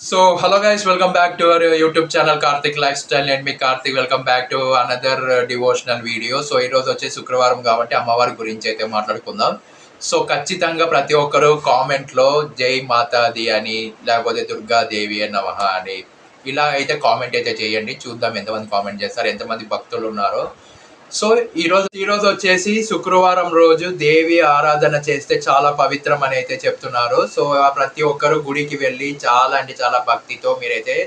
Hello guys, welcome back to our YouTube channel Karthik Lifestyle and me Karthik. Welcome back to another devotional video. ఈ రోజు వచ్చే శుక్రవారం కాబట్టి అమ్మవారి గురించి అయితే మాట్లాడుకుందాం. ఖచ్చితంగా ప్రతి ఒక్కరు కామెంట్లో జై మాతాది అని లేకపోతే దుర్గాదేవి నమః అని ఇలా అయితే కామెంట్ అయితే చేయండి. చూద్దాం ఎంతమంది కామెంట్ చేస్తారు, ఎంతమంది భక్తులు ఉన్నారో. ఈ రోజు వచ్చేసి శుక్రవారం రోజు దేవి ఆరాధన చేస్తే చాలా పవిత్రం అని అయితే చెప్తున్నారు. ప్రతి ఒక్కరు గుడికి వెళ్ళి చాలా అంటే చాలా భక్తితో మీరైతే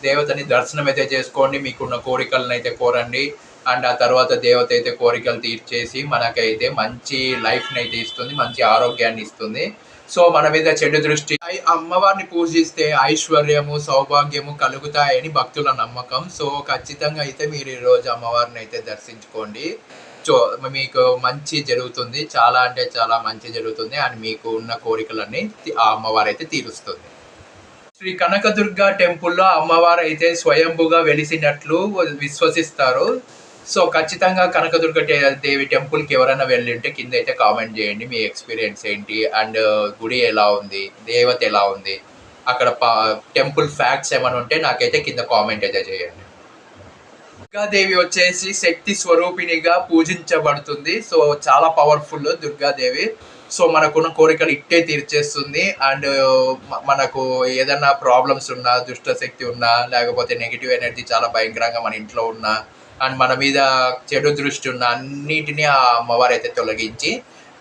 దేవతని దర్శనం అయితే చేసుకోండి. మీకున్న కోరికలను అయితే కోరండి. అండ్ ఆ తర్వాత దేవత అయితే కోరికలు తీర్చేసి మనకైతే మంచి లైఫ్ని అయితే ఇస్తుంది, మంచి ఆరోగ్యాన్ని ఇస్తుంది. మన మీద చెడు దృష్టి అమ్మవారిని పూజిస్తే ఐశ్వర్యము సౌభాగ్యము కలుగుతాయని భక్తుల నమ్మకం. ఖచ్చితంగా అయితే మీరు ఈరోజు అమ్మవారిని అయితే దర్శించుకోండి. మీకు మంచి జరుగుతుంది, చాలా అంటే చాలా మంచి జరుగుతుంది. అండ్ మీకు ఉన్న కోరికలన్నీ ఆ అమ్మవారు అయితే తీరుస్తుంది. శ్రీ కనకదుర్గ టెంపుల్లో అమ్మవారు అయితే స్వయంభుగా వెలిసినట్లు విశ్వసిస్తారు. ఖచ్చితంగా కనకదుర్గ దేవి టెంపుల్కి ఎవరైనా వెళ్ళి ఉంటే కింద అయితే కామెంట్ చేయండి మీ ఎక్స్పీరియన్స్ ఏంటి, అండ్ గుడి ఎలా ఉంది, దేవత ఎలా ఉంది, అక్కడ టెంపుల్ ఫ్యాక్ట్స్ ఏమైనా ఉంటే నాకైతే కింద కామెంట్ అయితే చేయండి. దుర్గాదేవి వచ్చేసి శక్తి స్వరూపిణిగా పూజించబడుతుంది. చాలా పవర్ఫుల్ దుర్గాదేవి. మనకున్న కోరికలు ఇట్టే తీర్చేస్తుంది. అండ్ మనకు ఏదైనా ప్రాబ్లమ్స్ ఉన్నా, దుష్ట శక్తి ఉన్నా, లేకపోతే నెగిటివ్ ఎనర్జీ చాలా భయంకరంగా మన ఇంట్లో ఉన్నా, అండ్ మన మీద చెడు దృష్టి ఉన్న అన్నిటినీ ఆ అమ్మవారు అయితే తొలగించి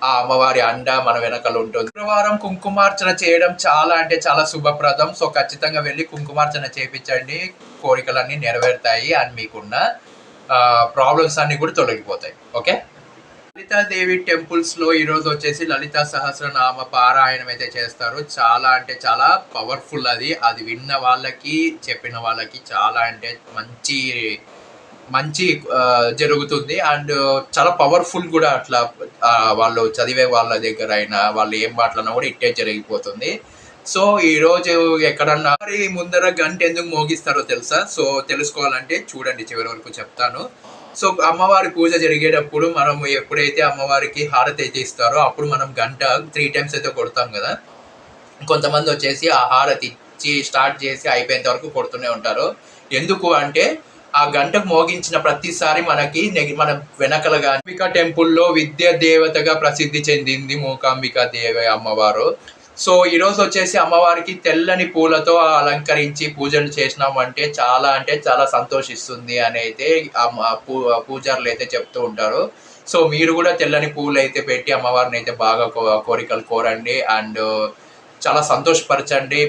ఆ అమ్మవారి అండ మన వెనకలు ఉంటుంది. శుక్రవారం కుంకుమార్చన చేయడం చాలా అంటే చాలా శుభప్రదం. ఖచ్చితంగా వెళ్ళి కుంకుమార్చన చేయించండి, కోరికలన్నీ నెరవేరుతాయి అండ్ మీకున్న ప్రాబ్లమ్స్ అన్నీ కూడా తొలగిపోతాయి. ఓకే, లలితాదేవి టెంపుల్స్లో ఈరోజు వచ్చేసి లలితా సహస్రనామ పారాయణం అయితే చేస్తారు. చాలా అంటే చాలా పవర్ఫుల్. అది విన్న వాళ్ళకి చెప్పిన వాళ్ళకి చాలా అంటే మంచి జరుగుతుంది. అండ్ చాలా పవర్ఫుల్ కూడా. అట్లా వాళ్ళు చదివే వాళ్ళ దగ్గర అయినా వాళ్ళు ఏం మాట్లాడినా కూడా ఇట్టే జరిగిపోతుంది. ఈరోజు ఎక్కడన్నా మరి ముందర గంట ఎందుకు మోగిస్తారో తెలుసా? తెలుసుకోవాలంటే చూడండి, చివరి వరకు చెప్తాను. అమ్మవారి పూజ జరిగేటప్పుడు మనం ఎప్పుడైతే అమ్మవారికి హారతి అయితే ఇస్తారో అప్పుడు మనం గంట 3 times అయితే కొడతాం కదా. కొంతమంది వచ్చేసి ఆ హారతి ఇచ్చి స్టార్ట్ చేసి అయిపోయేంత వరకు కొడుతూనే ఉంటారు. ఎందుకు అంటే ఆ గంటకు మోగించిన ప్రతిసారి మనకి మన వెనకలుగా అంబికా టెంపుల్లో విద్య దేవతగా ప్రసిద్ధి చెందింది మూకాంబికా దేవి అమ్మవారు. ఈరోజు వచ్చేసి అమ్మవారికి తెల్లని పూలతో అలంకరించి పూజలు చేసినామంటే చాలా సంతోషిస్తుంది అని అయితే పూజారులు అయితే చెప్తూ ఉంటారు. మీరు కూడా తెల్లని పూలు అయితే పెట్టి అమ్మవారిని అయితే బాగా కోరికలు కోరండి అండ్ చాలా సంతోషపరచండి.